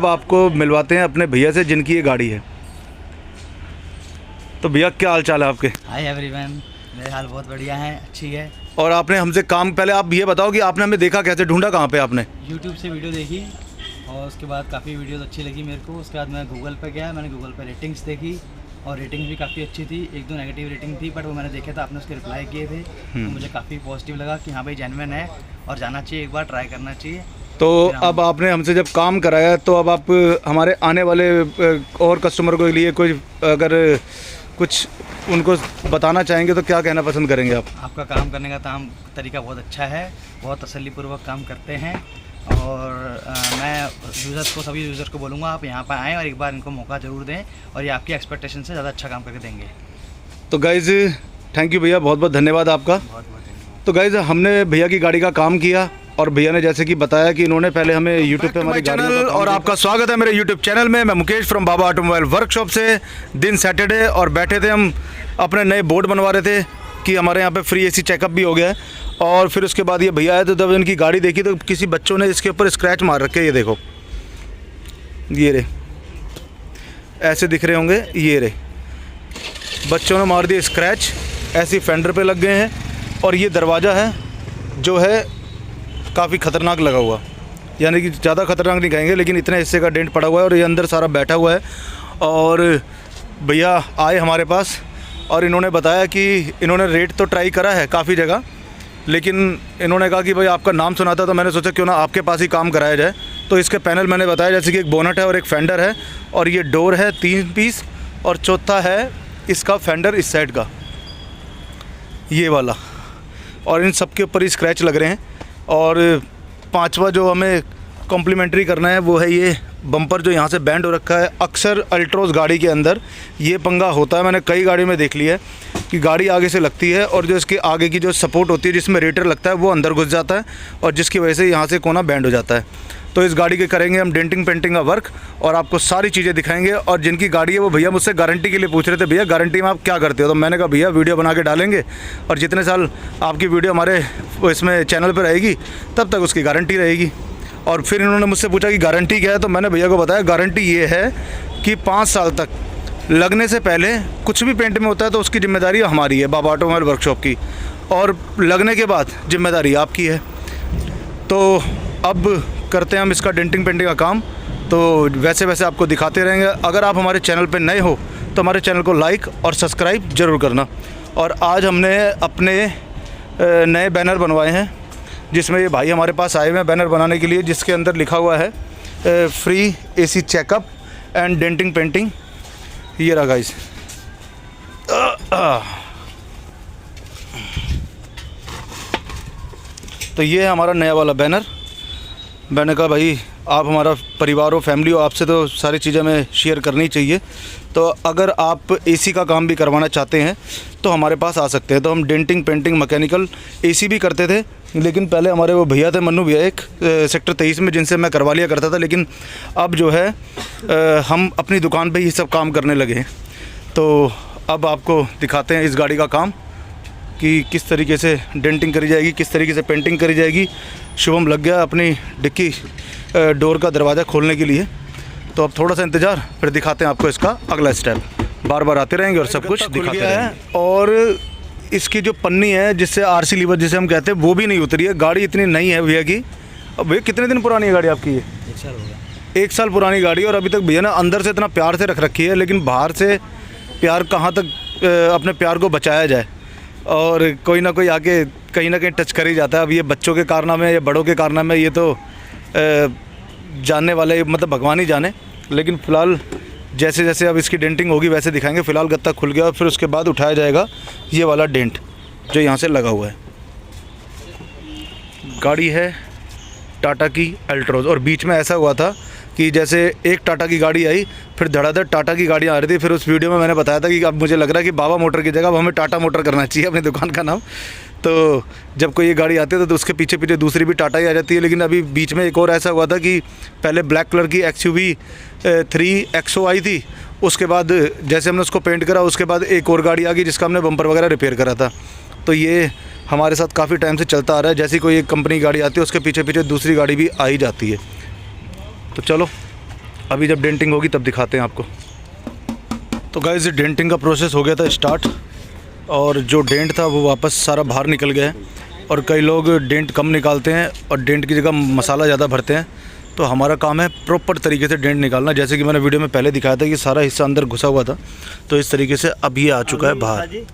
अब आपको मिलवाते हैं अपने भैया से जिनकी ये गाड़ी है। तो भैया क्या हाल चाल है आपके? हाय एवरीवन, मेरे हाल बहुत बढ़िया है, अच्छी है। और आपने हमसे काम, पहले आप ये बताओ कि आपने हमें देखा कैसे, ढूंढा कहाँ पे आपने? यूट्यूब से वीडियो देखी और उसके बाद काफ़ी वीडियोस अच्छी लगी मेरे को। उसके बाद मैं गूगल पे गया, मैंने गूगल पे रेटिंग्स देखी और रेटिंग भी काफ़ी अच्छी थी। एक दो नेगेटिव रेटिंग थी बट वो मैंने देखे था, आपने उसके रिप्लाई किए थे तो मुझे काफ़ी पॉजिटिव लगा कि हाँ भाई जेन्युइन है और जाना चाहिए, एक बार ट्राई करना चाहिए। तो अब आपने हमसे जब काम कराया तो अब आप हमारे आने वाले और कस्टमर के लिए कोई अगर कुछ उनको बताना चाहेंगे तो क्या कहना पसंद करेंगे आप? आपका काम करने का तरीका बहुत अच्छा है, बहुत तसल्लीपूर्वक काम करते हैं और मैं यूज़र्स को, सभी यूज़र्स को बोलूँगा आप यहाँ पर आएँ और एक बार इनको मौका ज़रूर दें और ये आपकी एक्सपेक्टेशन से ज़्यादा अच्छा काम करके देंगे। तो गाइज़ थैंक यू भैया, बहुत बहुत धन्यवाद आपका। बहुत धन्यवाद। तो गाइज़ हमने भैया की गाड़ी का काम किया और भैया ने जैसे कि बताया कि इन्होंने पहले हमें यूट्यूब पे हमारे चैनल, और आपका स्वागत है मेरे यूट्यूब चैनल में। मैं Mukesh from Baba automobile workshop से। दिन सैटरडे और बैठे थे हम अपने नए बोर्ड बनवा रहे थे कि हमारे यहाँ पे फ्री एसी चेकअप भी हो गया है। और फिर उसके बाद ये भैया आए तो जब इनकी गाड़ी देखी तो किसी बच्चों ने इसके ऊपर स्क्रैच मार रखे, ये देखो, ये रे ऐसे दिख रहे होंगे, ये रे बच्चों ने मार दिए स्क्रैच, ऐसी फेंडर पे लग गए हैं। और ये दरवाज़ा है जो है काफ़ी ख़तरनाक लगा हुआ, यानी कि ज़्यादा ख़तरनाक नहीं कहेंगे लेकिन इतने हिस्से का डेंट पड़ा हुआ है और ये अंदर सारा बैठा हुआ है। और भैया आए हमारे पास और इन्होंने बताया कि इन्होंने रेट तो ट्राई करा है काफ़ी जगह, लेकिन इन्होंने कहा कि भाई आपका नाम सुना था तो मैंने सोचा क्यों ना आपके पास ही काम कराया जाए। तो इसके पैनल मैंने बताया जैसे कि एक बोनट है और एक फेंडर है और ये डोर है 3 पीस और चौथा है इसका फेंडर इस साइड का, ये वाला, और इन सब के ऊपर ही स्क्रैच लग रहे हैं। और पांचवा जो हमें कॉम्प्लीमेंट्री करना है वो है ये बम्पर जो यहाँ से बैंड हो रखा है। अक्सर अल्ट्रोज गाड़ी के अंदर ये पंगा होता है, मैंने कई गाड़ी में देख लिया है कि गाड़ी आगे से लगती है और जो इसके आगे की जो सपोर्ट होती है जिसमें रेटर लगता है वो अंदर घुस जाता है और जिसकी वजह से यहाँ से कोना बैंड हो जाता है। तो इस गाड़ी के करेंगे हम डेंटिंग पेंटिंग का वर्क और आपको सारी चीज़ें दिखाएंगे। और जिनकी गाड़ी है वो भैया मुझसे गारंटी के लिए पूछ रहे थे, भैया गारंटी में आप क्या करते हो? तो मैंने कहा भैया वीडियो बना के डालेंगे और जितने साल आपकी वीडियो हमारे इसमें चैनल पर रहेगी तब तक उसकी गारंटी रहेगी। और फिर इन्होंने मुझसे पूछा कि गारंटी क्या है, तो मैंने भैया को बताया गारंटी ये है कि 5 साल तक लगने से पहले कुछ भी पेंट में होता है तो उसकी ज़िम्मेदारी हमारी है, बाबा ऑटोमोबाइल वर्कशॉप की, और लगने के बाद ज़िम्मेदारी आपकी है। तो अब करते हैं हम इसका डेंटिंग पेंटिंग का काम, तो वैसे वैसे आपको दिखाते रहेंगे। अगर आप हमारे चैनल पर नए हो तो हमारे चैनल को लाइक और सब्सक्राइब ज़रूर करना। और आज हमने अपने नए बैनर बनवाए हैं जिसमें ये भाई हमारे पास आए हुए हैं बैनर बनाने के लिए, जिसके अंदर लिखा हुआ है free AC checkup and denting painting. ये रहा गाइस। तो ये है हमारा नया वाला बैनर। मैंने कहा भाई आप हमारा परिवार हो, फैमिली हो, आपसे तो सारी चीज़ें हमें शेयर करनी चाहिए। तो अगर आप एसी का काम भी करवाना चाहते हैं तो हमारे पास आ सकते हैं। तो हम डेंटिंग पेंटिंग मैकेनिकल एसी भी करते थे, लेकिन पहले हमारे वो भैया थे मन्नू भैया एक सेक्टर 23 में, जिनसे मैं करवा लिया करता था। लेकिन अब जो है हम अपनी दुकान पे ही सब काम करने लगे हैं। तो अब आपको दिखाते हैं इस गाड़ी का काम कि किस तरीके से डेंटिंग करी जाएगी, किस तरीके से पेंटिंग करी जाएगी। शुभम लग गया अपनी डिक्की डोर का दरवाज़ा खोलने के लिए। तो अब थोड़ा सा इंतज़ार, फिर दिखाते हैं आपको इसका अगला स्टेप। बार बार आते रहेंगे और सब कुछ दिखाते रहेंगे। और इसकी जो पन्नी है जिससे आरसी लीवर जिसे हम कहते हैं वो भी नहीं उतरी है। गाड़ी इतनी नई है भैया की। अब भैया कितने दिन पुरानी है गाड़ी आपकी? ये 1 साल हो गया। 1 साल पुरानी गाड़ी और अभी तक भैया ने अंदर से इतना प्यार से रख रखी है, लेकिन बाहर से प्यार कहाँ तक अपने प्यार को बचाया जाए। और कोई ना कोई आके कहीं ना कहीं टच कर ही जाता है। अब ये बच्चों के कारनामे या बड़ों के कारनामे ये तो जानने वाले, मतलब भगवान ही जाने। लेकिन फ़िलहाल जैसे जैसे अब इसकी डेंटिंग होगी वैसे दिखाएंगे। फ़िलहाल गत्ता खुल गया और फिर उसके बाद उठाया जाएगा ये वाला डेंट जो यहाँ से लगा हुआ है। गाड़ी है टाटा की अल्ट्रोज और बीच में ऐसा हुआ था कि जैसे एक टाटा की गाड़ी आई, फिर धड़ाधड़ टाटा की गाड़ियाँ आ रही थी। फिर उस वीडियो में मैंने बताया था कि अब मुझे लग रहा है कि बाबा मोटर की जगह अब हमें टाटा मोटर करना चाहिए अपनी दुकान का नाम। तो जब कोई ये गाड़ी आती है तो उसके पीछे पीछे दूसरी भी टाटा ही आ जाती है। लेकिन अभी बीच में एक और ऐसा हुआ था कि पहले ब्लैक कलर की XUV 3XO आई थी, उसके बाद जैसे हमने उसको पेंट करा उसके बाद एक और गाड़ी आ गई जिसका हमने बम्पर वगैरह रिपेयर करा था। तो ये हमारे साथ काफ़ी टाइम से चलता आ रहा है। जैसी कोई एक कंपनी गाड़ी आती है उसके पीछे पीछे दूसरी गाड़ी भी आ ही जाती है। तो चलो अभी जब डेंटिंग होगी तब दिखाते हैं आपको। तो गाइस डेंटिंग का प्रोसेस हो गया था स्टार्ट, और जो डेंट था वो वापस सारा बाहर निकल गया है। और कई लोग डेंट कम निकालते हैं और डेंट की जगह मसाला ज़्यादा भरते हैं। तो हमारा काम है प्रॉपर तरीके से डेंट निकालना। जैसे कि मैंने वीडियो में पहले दिखाया था कि सारा हिस्सा अंदर घुसा हुआ था, तो इस तरीके से अब ये आ चुका है बाहर। डेंट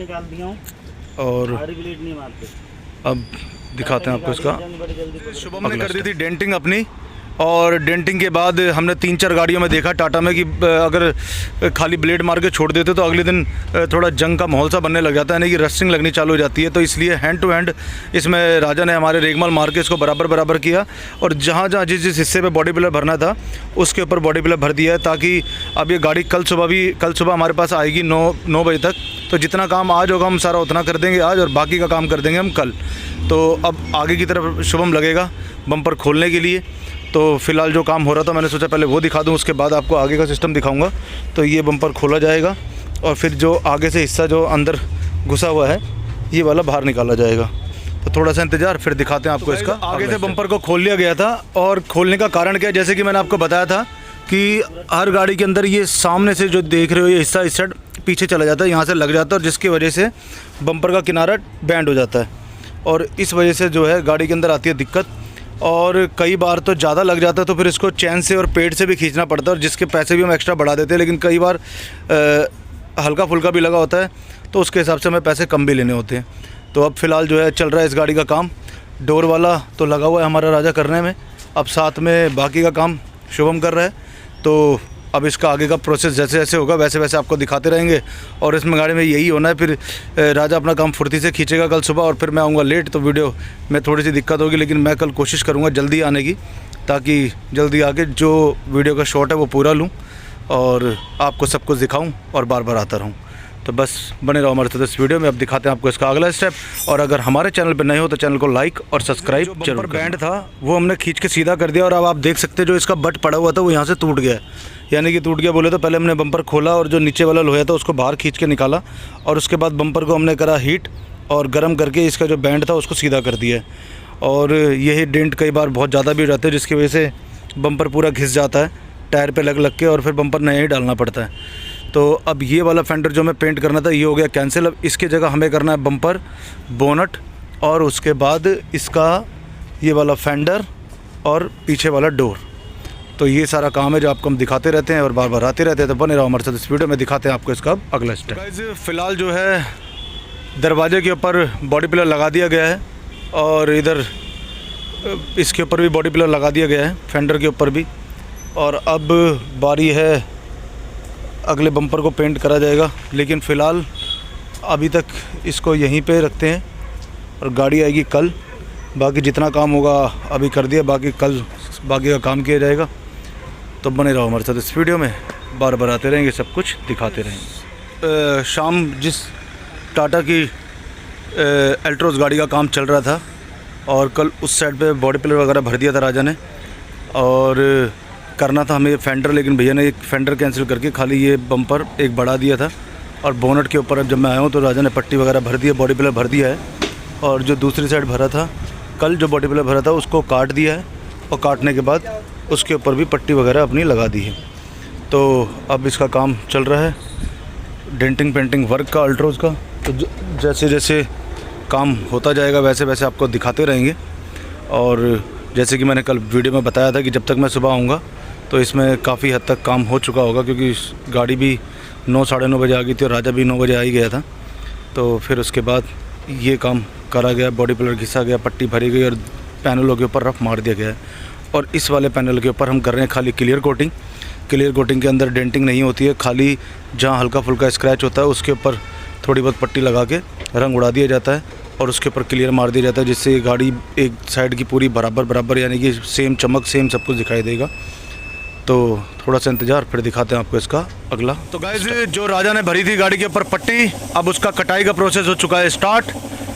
निकाल दिया हूँ और ब्लेड नहीं मारते। अब दिखाते हैं आपको इसका। शुभम ने कर दी थी डेंटिंग अपनी, और डेंटिंग के बाद हमने 3-4 गाड़ियों में देखा टाटा में कि अगर खाली ब्लेड मार के छोड़ देते तो अगले दिन थोड़ा जंग का माहौल सा बनने लग जाता है, यानी कि रस्टिंग लगनी चालू हो जाती है। तो इसलिए हैंड टू हैंड इसमें राजा ने हमारे रेगमाल मार के इसको बराबर किया, और जहाँ जहाँ जिस हिस्से पे बॉडी पिलर भरना था उसके ऊपर बॉडी पिलर भर दिया है, ताकि अब ये गाड़ी कल सुबह हमारे पास आएगी 9 बजे तक। तो जितना काम आज होगा हम सारा उतना कर देंगे आज, और बाकी का काम कर देंगे हम कल। तो अब आगे की तरफ शुभम लगेगा बम्पर खोलने के लिए। तो फ़िलहाल जो काम हो रहा था मैंने सोचा पहले वो दिखा दूं, उसके बाद आपको आगे का सिस्टम दिखाऊंगा। तो ये बम्पर खोला जाएगा, और फिर जो आगे से हिस्सा जो अंदर घुसा हुआ है ये वाला बाहर निकाला जाएगा। तो थोड़ा सा इंतज़ार, फिर दिखाते हैं आपको इसका। आगे से बम्पर को खोल लिया गया था, और खोलने का कारण क्या है, जैसे कि मैंने आपको बताया था कि हर गाड़ी के अंदर ये सामने से जो देख रहे हो ये हिस्सा इस साइड पीछे चला जाता है, यहाँ से लग जाता है, और जिसकी वजह से बम्पर का किनारा बैंड हो जाता है, और इस वजह से जो है गाड़ी के अंदर आती है दिक्कत। और कई बार तो ज़्यादा लग जाता है, तो फिर इसको चैन से और पेड़ से भी खींचना पड़ता है, और जिसके पैसे भी हम एक्स्ट्रा बढ़ा देते हैं। लेकिन कई बार हल्का फुल्का भी लगा होता है, तो उसके हिसाब से हमें पैसे कम भी लेने होते हैं। तो अब फ़िलहाल जो है चल रहा है इस गाड़ी का काम। डोर वाला तो लगा हुआ है हमारा राजा करने में, अब साथ में बाकी का काम शुभम कर रहा है। तो अब इसका आगे का प्रोसेस जैसे जैसे होगा वैसे वैसे आपको दिखाते रहेंगे, और इसमें गाड़ी में यही होना है। फिर राजा अपना काम फुर्ती से खींचेगा कल सुबह, और फिर मैं आऊँगा लेट, तो वीडियो में थोड़ी सी दिक्कत होगी। लेकिन मैं कल कोशिश करूँगा जल्दी आने की, ताकि जल्दी आके जो वीडियो का शॉट है वो पूरा लूँ और आपको सब कुछ दिखाऊँ और बार बार आता रहूँ। तो बस बने रहो हमारे साथ इस वीडियो में। अब दिखाते हैं आपको इसका अगला स्टेप, और अगर हमारे चैनल पर नए हो तो चैनल को लाइक और सब्सक्राइब जरूर। बैंड था वो हमने खींच के सीधा कर दिया, और अब आप देख सकते हैं जो इसका बट पड़ा हुआ था वो यहाँ से टूट गया है। यानी कि टूट गया बोले तो पहले हमने बम्पर खोला और जो नीचे वाला लोहा था उसको बाहर खींच के निकाला, और उसके बाद बम्पर को हमने करा हीट और गर्म करके इसका जो बैंड था उसको सीधा कर दिया है। और यही डेंट कई बार बहुत ज़्यादा भी रहते हैं, जिसकी वजह से बम्पर पूरा घिस जाता है टायर पे लग के, और फिर बम्पर नया ही डालना पड़ता है। तो अब ये वाला फेंडर जो हमें पेंट करना था ये हो गया कैंसिल। अब इसके जगह हमें करना है बम्पर, बोनट, और उसके बाद इसका ये वाला फेंडर और पीछे वाला डोर। तो ये सारा काम है जो आपको हम दिखाते रहते हैं और बार बार आते रहते हैं। तो बने रहो हमारे साथ इस वीडियो में, दिखाते हैं आपको इसका अगला स्टेप। गाइस फ़िलहाल जो है दरवाजे के ऊपर बॉडी पिलर लगा दिया गया है, और इधर इसके ऊपर भी बॉडी पिलर लगा दिया गया है, फेंडर के ऊपर भी। और अब बारी है अगले बम्पर को पेंट करा जाएगा, लेकिन फ़िलहाल अभी तक इसको यहीं पे रखते हैं, और गाड़ी आएगी कल। बाकी जितना काम होगा अभी कर दिया, बाकी कल बाकी का काम किया जाएगा। तो बने रहो हमारे साथ इस वीडियो में, बार बार आते रहेंगे, सब कुछ दिखाते रहेंगे। शाम जिस टाटा की एल्ट्रोस गाड़ी का काम चल रहा था, और कल उस साइड पे बॉडी पिलर वगैरह भर दिया था राजा ने, और करना था हमें फेंडर, लेकिन भैया ने एक फेंडर कैंसिल करके खाली ये बम्पर एक बढ़ा दिया था। और बोनट के ऊपर अब जब मैं आया हूँ तो राजा ने पट्टी वगैरह भर दी है, बॉडी पिलर भर दिया है। और जो दूसरी साइड भरा था कल, जो बॉडी पिलर भरा था उसको काट दिया है, और काटने के बाद उसके ऊपर भी पट्टी वगैरह अपनी लगा दी है। तो अब इसका काम चल रहा है डेंटिंग पेंटिंग वर्क का, अल्ट्रोज का। तो जैसे जैसे काम होता जाएगा वैसे वैसे आपको दिखाते रहेंगे। और जैसे कि मैंने कल वीडियो में बताया था कि जब तक मैं सुबह आऊँगा तो इसमें काफ़ी हद तक काम हो चुका होगा, क्योंकि गाड़ी भी 9 साढ़े 9 बजे आ गई थी, और राजा भी 9 बजे आ ही गया था। तो फिर उसके बाद ये काम करा गया, बॉडी पिलर घिसा गया, पट्टी भरी गई, और पैनलों के ऊपर रफ मार दिया गया है। और इस वाले पैनल के ऊपर हम कर रहे हैं खाली क्लियर कोटिंग। क्लियर कोटिंग के अंदर डेंटिंग नहीं होती है, खाली जहाँ हल्का फुल्का स्क्रैच होता है उसके ऊपर थोड़ी बहुत पट्टी लगा के रंग उड़ा दिया जाता है, और उसके ऊपर क्लियर मार दिया जाता है, जिससे गाड़ी एक साइड की पूरी बराबर यानी कि सेम चमक सेम सब कुछ दिखाई देगा। तो थोड़ा सा इंतज़ार, फिर दिखाते हैं आपको इसका अगला। तो गाइस जो राजा ने भरी थी गाड़ी के ऊपर पट्टी, अब उसका कटाई का प्रोसेस हो चुका है स्टार्ट।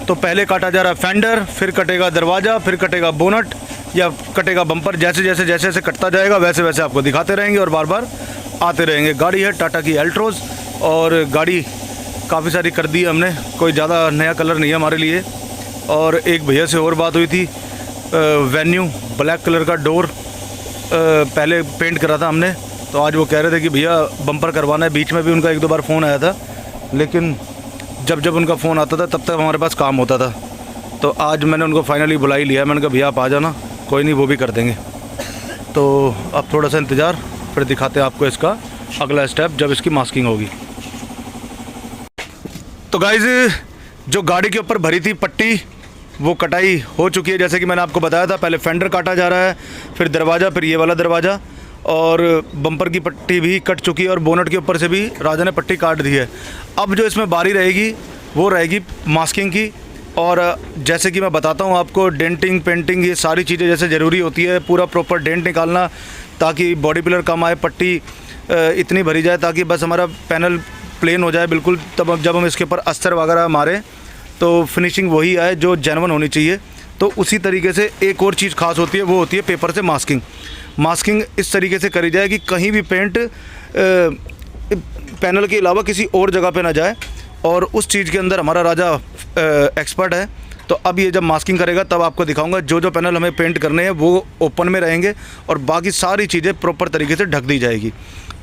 तो पहले काटा जा रहा है फेंडर, फिर कटेगा दरवाज़ा, फिर कटेगा बोनट या कटेगा बम्पर। जैसे जैसे कटता जाएगा वैसे वैसे आपको दिखाते रहेंगे और बार बार आते रहेंगे। गाड़ी है टाटा की एल्ट्रोज, और गाड़ी काफ़ी सारी कर दी है हमने, कोई ज़्यादा नया कलर नहीं है हमारे लिए। और एक भैया से और बात हुई थी, वेन्यू ब्लैक कलर का डोर पहले पेंट करा था हमने, तो आज वो कह रहे थे कि भैया बम्पर करवाना है। बीच में भी उनका 1-2 बार फ़ोन आया था, लेकिन जब उनका फ़ोन आता था तब तक हमारे पास काम होता था। तो आज मैंने उनको फाइनली बुला ही लिया है। मैंने कहा भैया आप आ जाना, कोई नहीं वो भी कर देंगे। तो अब थोड़ा सा इंतज़ार, फिर दिखाते हैं आपको इसका अगला स्टेप जब इसकी मास्किंग होगी। तो गाइज़, जो गाड़ी के ऊपर भरी थी पट्टी वो कटाई हो चुकी है। जैसे कि मैंने आपको बताया था, पहले फेंडर काटा जा रहा है, फिर दरवाज़ा, फिर ये वाला दरवाज़ा, और बम्पर की पट्टी भी कट चुकी है और बोनट के ऊपर से भी राजा ने पट्टी काट दी है। अब जो इसमें बारी रहेगी वो रहेगी मास्किंग की। और जैसे कि मैं बताता हूँ आपको, डेंटिंग, पेंटिंग, ये सारी चीज़ें जैसे ज़रूरी होती है, पूरा प्रॉपर डेंट निकालना ताकि बॉडी पिलर कम आए, पट्टी इतनी भरी जाए ताकि बस हमारा पैनल प्लेन हो जाए बिल्कुल। तब जब हम इसके ऊपर अस्तर वगैरह मारें तो फिनिशिंग वही आए जो जेन्युइन होनी चाहिए। तो उसी तरीके से एक और चीज़ खास होती है, वो होती है पेपर से मास्किंग। मास्किंग इस तरीके से करी जाए कि कहीं भी पेंट पैनल के अलावा किसी और जगह पे ना जाए, और उस चीज़ के अंदर हमारा राजा एक्सपर्ट है। तो अब ये जब मास्किंग करेगा तब आपको दिखाऊंगा जो पैनल हमें पेंट करने हैं वो ओपन में रहेंगे और बाकी सारी चीज़ें प्रॉपर तरीके से ढक दी जाएगी।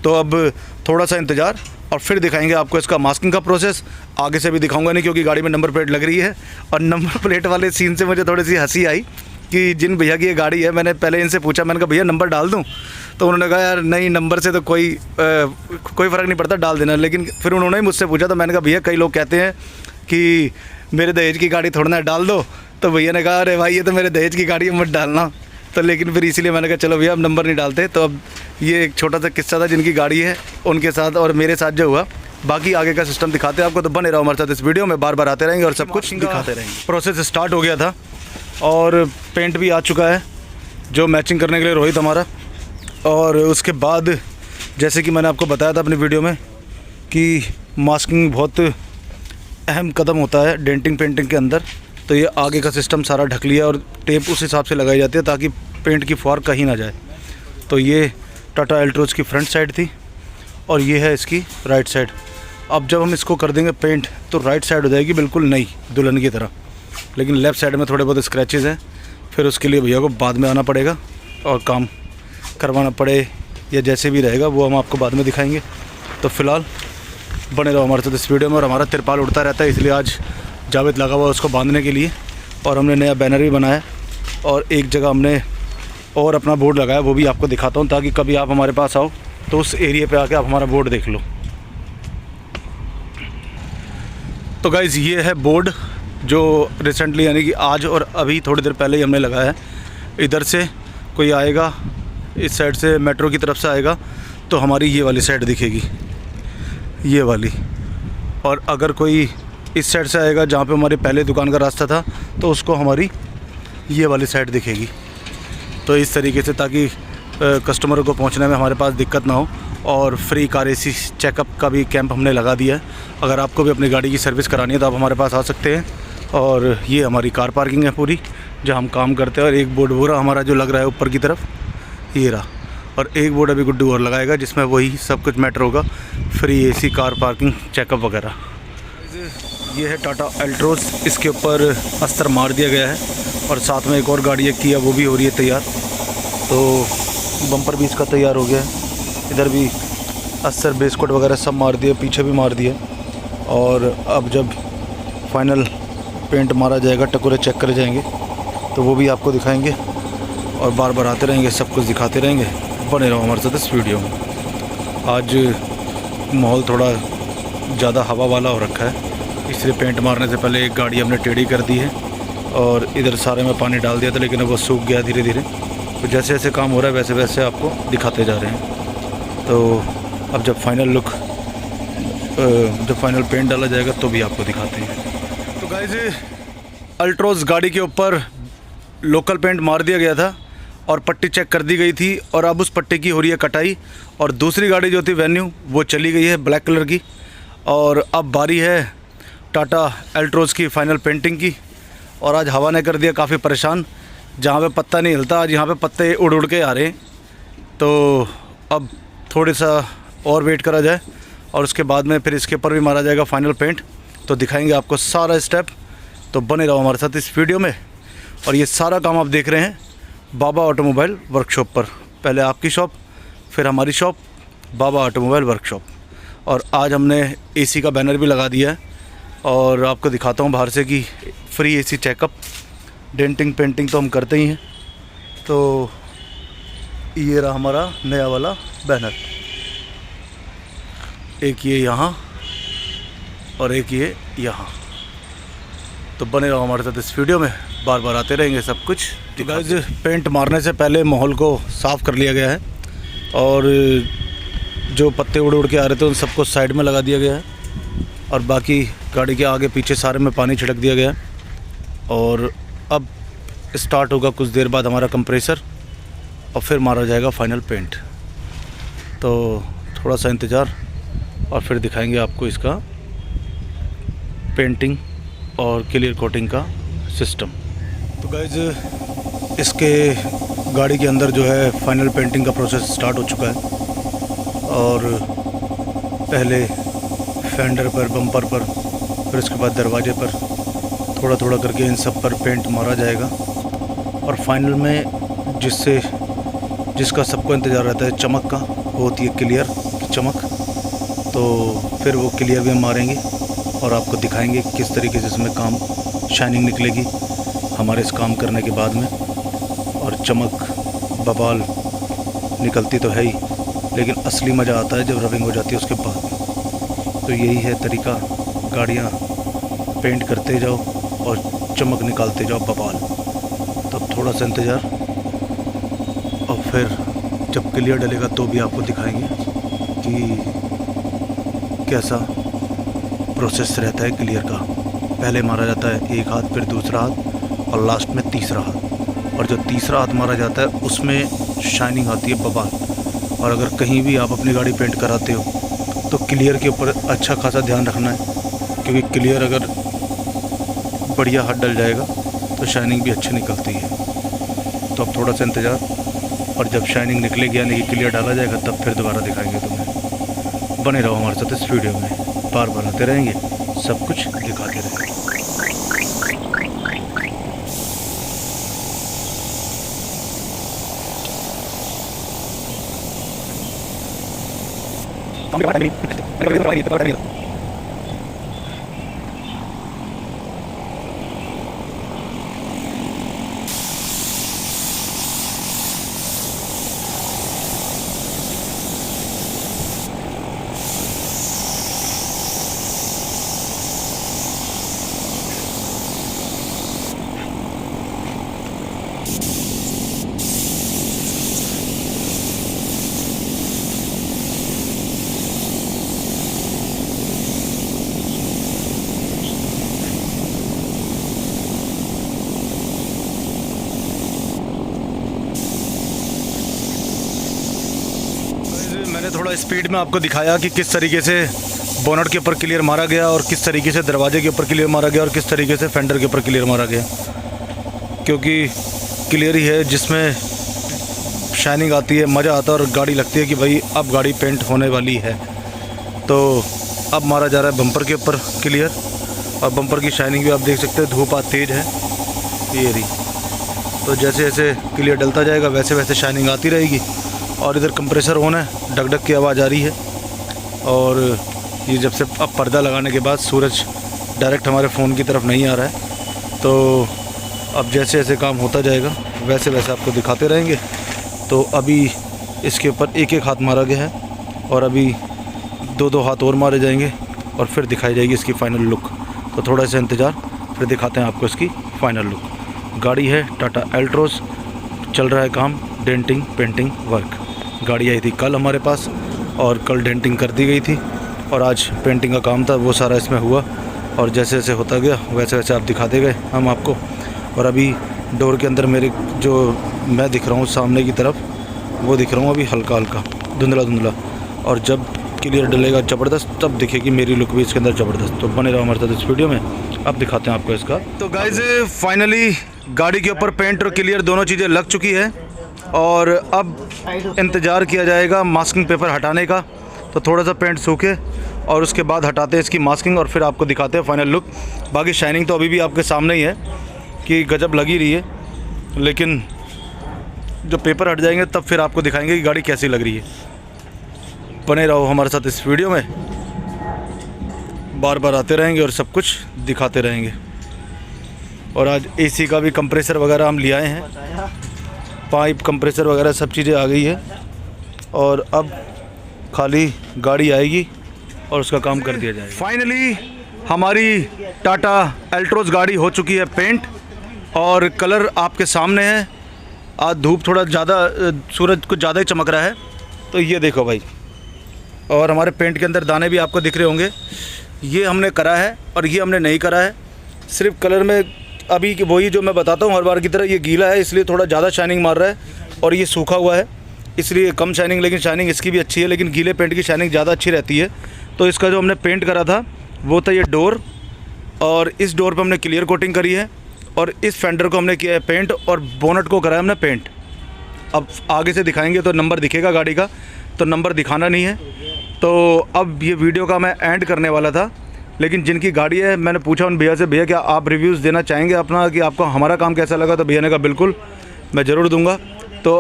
तो अब थोड़ा सा इंतज़ार और फिर दिखाएंगे आपको इसका मास्किंग का प्रोसेस। आगे से भी दिखाऊंगा नहीं क्योंकि गाड़ी में नंबर प्लेट लग रही है। और नंबर प्लेट वाले सीन से मुझे थोड़ी सी हंसी आई कि जिन भैया की ये गाड़ी है, मैंने पहले इनसे पूछा, मैंने कहा भैया नंबर डाल दूं? तो उन्होंने कहा यार नहीं, नंबर से तो कोई फ़र्क नहीं पड़ता, डाल देना। लेकिन फिर उन्होंने ही मुझसे पूछा, तो मैंने कहा भैया कई लोग कहते हैं कि मेरे दहेज की गाड़ी थोड़ा ना डाल दो। तो भैया ने कहा अरे भाई ये तो मेरे दहेज की गाड़ी है, मत डालना। तो लेकिन फिर इसीलिए मैंने कहा चलो भैया अब नंबर नहीं डालते। तो अब ये एक छोटा सा किस्सा था जिनकी गाड़ी है उनके साथ और मेरे साथ जो हुआ। बाकी आगे का सिस्टम दिखाते हैं आपको, तो बने रहो हमारे साथ इस वीडियो में, बार बार आते रहेंगे और सब कुछ दिखाते रहेंगे। प्रोसेस स्टार्ट हो गया था और पेंट भी आ चुका है जो मैचिंग करने के लिए रोहित हमारा। और उसके बाद जैसे कि मैंने आपको बताया था अपनी वीडियो में कि मास्किंग बहुत अहम कदम होता है डेंटिंग पेंटिंग के अंदर। तो ये आगे का सिस्टम सारा ढक लिया और टेप उस हिसाब से लगाई जाती है ताकि पेंट की फुहार कहीं ना जाए। तो ये टाटा एल्ट्रोज की फ्रंट साइड थी और ये है इसकी राइट साइड। अब जब हम इसको कर देंगे पेंट तो राइट साइड हो जाएगी बिल्कुल नई दुल्हन की तरह, लेकिन लेफ़्ट साइड में थोड़े बहुत स्क्रैचेज़ हैं। फिर उसके लिए भैया को बाद में आना पड़ेगा और काम करवाना पड़े या जैसे भी रहेगा वो हम आपको बाद में दिखाएंगे। तो फ़िलहाल बने रहो हमारे साथ इस वीडियो में। और हमारा तिरपाल उड़ता रहता है इसलिए आज जावेद लगा हुआ उसको बांधने के लिए, और हमने नया बैनर भी बनाया और एक जगह हमने और अपना बोर्ड लगाया, वो भी आपको दिखाता हूँ ताकि कभी आप हमारे पास आओ तो उस एरिया पे आके आप हमारा बोर्ड देख लो। तो गाइज़ ये है बोर्ड जो रिसेंटली यानी कि आज और अभी थोड़ी देर पहले ही हमने लगाया है। इधर से कोई आएगा, इस साइड से मेट्रो की तरफ से आएगा तो हमारी ये वाली साइड दिखेगी, ये वाली। और अगर कोई इस साइड से आएगा जहाँ पे हमारी पहले दुकान का रास्ता था तो उसको हमारी ये वाली साइड दिखेगी। तो इस तरीके से ताकि कस्टमरों को पहुंचने में हमारे पास दिक्कत ना हो। और फ्री कार एसी चेकअप का भी कैंप हमने लगा दिया है। अगर आपको भी अपनी गाड़ी की सर्विस करानी है तो आप हमारे पास आ सकते हैं। और ये हमारी कार पार्किंग है पूरी जहाँ हम काम करते हैं। और एक बोर्ड वो रहा हमारा जो लग रहा है ऊपर की तरफ, ये रहा। और एक बोर्ड अभी गुड्डू और लगाएगा जिसमें वही सब कुछ मैटर होगा, free AC car parking checkup वगैरह। ये है टाटा एल्ट्रोज, इसके ऊपर अस्तर मार दिया गया है और साथ में एक और गाड़ी है किया, वो भी हो रही है तैयार। तो बम्पर भी इसका तैयार हो गया है, इधर भी अस्तर बेस कोट वगैरह सब मार दिए, पीछे भी मार दिए। और अब जब फाइनल पेंट मारा जाएगा, टकोरे चेक करे जाएंगे तो वो भी आपको दिखाएंगे और बार बार आते रहेंगे, सब कुछ दिखाते रहेंगे। बने रहो हमारे साथ इस वीडियो में। आज माहौल थोड़ा ज़्यादा हवा वाला हो रखा है, इसलिए पेंट मारने से पहले एक गाड़ी हमने टेढ़ी कर दी है और इधर सारे में पानी डाल दिया था, लेकिन अब वो सूख गया धीरे धीरे। तो जैसे जैसे काम हो रहा है वैसे वैसे आपको दिखाते जा रहे हैं। तो अब जब फाइनल पेंट डाला जाएगा तो भी आपको दिखाते हैं। तो गाइस अल्ट्रोज गाड़ी के ऊपर लोकल पेंट मार दिया गया था और पट्टी चेक कर दी गई थी और अब उस पट्टी की हो रही है कटाई। और दूसरी गाड़ी जो थी वेन्यू वो चली गई है ब्लैक कलर की। और अब बारी है टाटा एल्ट्रोज की फाइनल पेंटिंग की। और आज हवा ने कर दिया काफ़ी परेशान, जहाँ पे पत्ता नहीं हिलता आज यहाँ पे पत्ते उड़ उड़ के आ रहे हैं। तो अब थोड़ा सा और वेट करा जाए और उसके बाद में फिर इसके ऊपर भी मारा जाएगा फाइनल पेंट। तो दिखाएंगे आपको सारा स्टेप, तो बने रहो हमारे साथ इस वीडियो में। और ये सारा काम आप देख रहे हैं बाबा ऑटोमोबाइल वर्कशॉप पर। पहले आपकी शॉप, फिर हमारी शॉप बाबा ऑटोमोबाइल वर्कशॉप। और आज हमने एसी का बैनर भी लगा दिया है और आपको दिखाता हूँ बाहर से कि free AC checkup. Denting painting तो हम करते ही हैं। तो ये रहा हमारा नया वाला बैनर, एक ये यहाँ और एक ये यहाँ। तो बने रहो हमारे साथ इस वीडियो में, बार बार आते रहेंगे सब कुछ। तो गाइस पेंट मारने से पहले माहौल को साफ़ कर लिया गया है और जो पत्ते उड़ उड़ के आ रहे थे उन सबको साइड में लगा दिया गया है और बाकी गाड़ी के आगे पीछे सारे में पानी छिड़क दिया गया है। और अब स्टार्ट होगा कुछ देर बाद हमारा कंप्रेसर और फिर मारा जाएगा फाइनल पेंट। तो थोड़ा सा इंतज़ार और फिर दिखाएंगे आपको इसका पेंटिंग और क्लियर कोटिंग का सिस्टम। तो गाइस इसके गाड़ी के अंदर जो है फाइनल पेंटिंग का प्रोसेस स्टार्ट हो चुका है और पहले फेंडर पर, बम्पर पर, फिर उसके बाद दरवाजे पर थोड़ा थोड़ा करके इन सब पर पेंट मारा जाएगा। और फाइनल में जिसका सबको इंतज़ार रहता है चमक का, वो होती है क्लियर की चमक। तो फिर वो क्लियर भी हम मारेंगे और आपको दिखाएंगे किस तरीके से इसमें काम शाइनिंग निकलेगी हमारे इस काम करने के बाद में। और चमक बवाल निकलती तो है ही, लेकिन असली मज़ा आता है जब रबिंग हो जाती है उसके बाद। तो यही है तरीका, गाड़ियाँ पेंट करते जाओ और चमक निकालते जाओ बवाल। तो थोड़ा सा इंतज़ार और फिर जब क्लियर डलेगा तो भी आपको दिखाएंगे कि कैसा प्रोसेस रहता है क्लियर का। पहले मारा जाता है एक हाथ, फिर दूसरा हाथ और लास्ट में तीसरा हाथ। और जो तीसरा हाथ मारा जाता है उसमें शाइनिंग आती है बवाल। और अगर कहीं भी आप अपनी गाड़ी पेंट कराते हो तो क्लियर के ऊपर अच्छा खासा ध्यान रखना है, क्योंकि क्लियर अगर बढ़िया हाथ डल जाएगा तो शाइनिंग भी अच्छी निकलती है। तो अब थोड़ा सा इंतज़ार और जब शाइनिंग निकलेगी यानी कि क्लियर डाला जाएगा तब फिर दोबारा दिखाएंगे तुम्हें। बने रहो हमारे साथ इस वीडियो में, बार बार आते रहेंगे, सब कुछ दिखाते रहेंगे। मैंने थोड़ा स्पीड में आपको दिखाया कि किस तरीके से बोनट के ऊपर क्लियर मारा गया और किस तरीके से दरवाजे के ऊपर क्लियर मारा गया और किस तरीके से फेंडर के ऊपर क्लियर मारा गया, क्योंकि क्लियर ही है जिसमें शाइनिंग आती है, मज़ा आता है और गाड़ी लगती है कि भाई अब गाड़ी पेंट होने वाली है। तो अब मारा जा रहा है बम्पर के ऊपर क्लियर और बम्पर की शाइनिंग भी आप देख सकते हैं, धूप आज तेज़ है ये रही। तो जैसे जैसे क्लियर डलता जाएगा वैसे वैसे शाइनिंग आती रहेगी। और इधर कंप्रेसर ऑन है, डक डक की आवाज़ आ रही है। और ये जब से अब पर्दा लगाने के बाद सूरज डायरेक्ट हमारे फ़ोन की तरफ नहीं आ रहा है, तो अब जैसे जैसे काम होता जाएगा वैसे वैसे आपको दिखाते रहेंगे। तो अभी इसके ऊपर एक एक हाथ मारा गया है और अभी दो दो हाथ और मारे जाएंगे और फिर दिखाई जाएगी इसकी फ़ाइनल लुक। तो थोड़ा सा इंतज़ार, फिर दिखाते हैं आपको इसकी फ़ाइनल लुक। गाड़ी है टाटा एल्ट्रोस, चल रहा है काम डेंटिंग पेंटिंग वर्क। गाड़ी आई थी कल हमारे पास और कल डेंटिंग कर दी गई थी और आज पेंटिंग का काम था, वो सारा इसमें हुआ। और जैसे जैसे होता गया वैसे वैसे आप दिखाते गए हम आपको। और अभी डोर के अंदर मेरे जो मैं दिख रहा हूँ सामने की तरफ, वो दिख रहा हूँ अभी हल्का हल्का धुंधला धुंधला। और जब क्लियर डलेगा ज़बरदस्त तब दिखेगी मेरी लुक भी इसके अंदर ज़बरदस्त। तो बने रहो हमारे साथ इस वीडियो में, अब दिखाते हैं आपको इसका। तो गाइस फाइनली गाड़ी के ऊपर पेंट और क्लियर दोनों चीज़ें लग चुकी है और अब इंतज़ार किया जाएगा मास्किंग पेपर हटाने का। तो थोड़ा सा पेंट सूखे और उसके बाद हटाते हैं इसकी मास्किंग और फिर आपको दिखाते हैं फाइनल लुक। बाकी शाइनिंग तो अभी भी आपके सामने ही है कि गजब लगी रही है, लेकिन जो पेपर हट जाएंगे तब फिर आपको दिखाएंगे कि गाड़ी कैसी लग रही है। बने रहो हमारे साथ इस वीडियो में, बार बार आते रहेंगे और सब कुछ दिखाते रहेंगे। और आज एसी का भी कंप्रेसर वगैरह हम ले आए हैं, पाइप कंप्रेसर वगैरह सब चीज़ें आ गई है। और अब खाली गाड़ी आएगी और उसका काम कर दिया जाएगा। फाइनली हमारी टाटा एल्ट्रोज गाड़ी हो चुकी है पेंट, और कलर आपके सामने है। आज धूप थोड़ा ज़्यादा, सूरज कुछ ज़्यादा ही चमक रहा है, तो ये देखो भाई। और हमारे पेंट के अंदर दाने भी आपको दिख रहे होंगे। ये हमने करा है और ये हमने नहीं करा है। सिर्फ कलर में अभी वही जो मैं बताता हूँ हर बार की तरह, ये गीला है इसलिए थोड़ा ज़्यादा शाइनिंग मार रहा है, और ये सूखा हुआ है इसलिए कम शाइनिंग, लेकिन शाइनिंग इसकी भी अच्छी है। लेकिन गीले पेंट की शाइनिंग ज़्यादा अच्छी रहती है। तो इसका जो हमने पेंट करा था वो था ये डोर, और इस डोर पर हमने क्लियर कोटिंग करी है, और इस फेंडर को हमने किया है पेंट, और बोनट को करा है हमने पेंट। अब आगे से दिखाएंगे तो नंबर दिखेगा गाड़ी का, तो नंबर दिखाना नहीं है। तो अब ये वीडियो का मैं एंड करने वाला था, लेकिन जिनकी गाड़ी है मैंने पूछा उन भैया से, भैया क्या आप रिव्यूज़ देना चाहेंगे अपना, कि आपको हमारा काम कैसा लगा? तो भैया ने कहा बिल्कुल मैं ज़रूर दूंगा। तो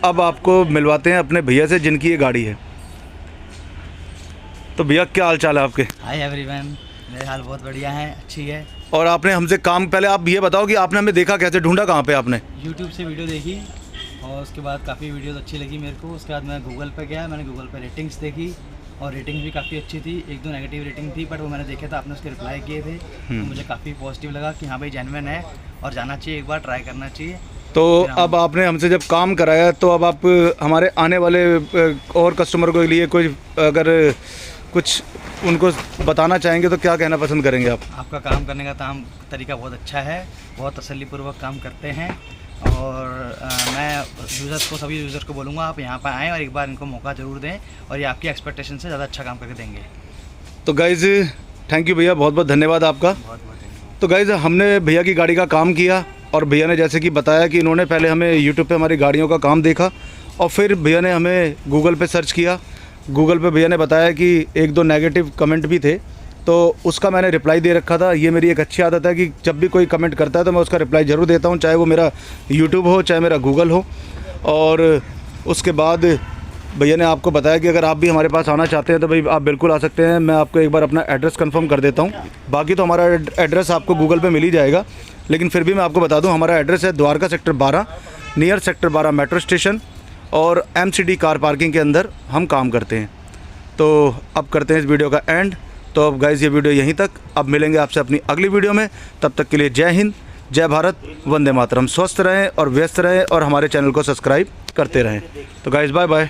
अब आपको मिलवाते हैं अपने भैया से जिनकी ये गाड़ी है। तो भैया क्या हाल चाल है आपके? हाय एवरीवन, मेरे हाल बहुत बढ़िया है, अच्छी है। और आपने हमसे काम, पहले आप ये बताओ कि आपने हमें देखा कैसे, ढूंढा कहाँ पे आपने? यूट्यूब से वीडियो देखी और उसके बाद काफ़ी वीडियोस अच्छी लगी मेरे को। उसके बाद मैं गूगल पे गया, मैंने गूगल पे रेटिंग्स देखी और रेटिंग भी काफ़ी अच्छी थी। एक दो नेगेटिव रेटिंग थी, बट वो मैंने देखे था, आपने उसके रिप्लाई किए थे, तो मुझे काफ़ी पॉजिटिव लगा कि हाँ भाई जेन्युइन है और जाना चाहिए, एक बार ट्राई करना चाहिए। तो अब आपने हमसे जब काम कराया, तो अब आप हमारे आने वाले और कस्टमर के लिए कोई अगर कुछ उनको बताना चाहेंगे तो क्या कहना पसंद करेंगे आप? आपका काम करने का तरीका बहुत अच्छा है, बहुत तसल्लीपूर्वक काम करते हैं। और मैं यूज़र्स को, सभी यूज़र्स को बोलूँगा आप यहाँ पर आएँ और एक बार इनको मौका ज़रूर दें, और ये आपकी एक्सपेक्टेशन से ज़्यादा अच्छा काम करके देंगे। तो गाइज़ थैंक यू भैया, बहुत बहुत धन्यवाद आपका। बहुत बहुत धन्यवाद। तो गाइज़ हमने भैया की गाड़ी का काम किया, और भैया ने जैसे कि बताया कि इन्होंने पहले हमें यूट्यूब पे हमारी गाड़ियों का काम देखा, और फिर भैया ने हमें गूगल पे सर्च किया। गूगल पे भैया ने बताया कि एक दो नेगेटिव कमेंट भी थे, तो उसका मैंने रिप्लाई दे रखा था। ये मेरी एक अच्छी आदत है कि जब भी कोई कमेंट करता है तो मैं उसका रिप्लाई ज़रूर देता हूँ, चाहे वो मेरा यूट्यूब हो चाहे मेरा गूगल हो। और उसके बाद भैया ने आपको बताया कि अगर आप भी हमारे पास आना चाहते हैं तो भाई आप बिल्कुल आ सकते हैं। मैं आपको एक बार अपना एड्रेस कंफर्म कर देता हूँ, बाकी तो हमारा एड्रेस आपको गूगल पे मिल ही जाएगा, लेकिन फिर भी मैं आपको बता दूँ हमारा एड्रेस है Dwarka sector 12, near sector 12 metro station, और MCD कार पार्किंग के अंदर हम काम करते हैं। तो अब करते हैं इस वीडियो का एंड। तो अब गाइज़ ये वीडियो यहीं तक, अब मिलेंगे आपसे अपनी अगली वीडियो में। तब तक के लिए जय हिंद, जय भारत, वंदे मातरम। स्वस्थ रहें और व्यस्त रहें और हमारे चैनल को सब्सक्राइब करते रहें। तो गाइज़ बाय बाय।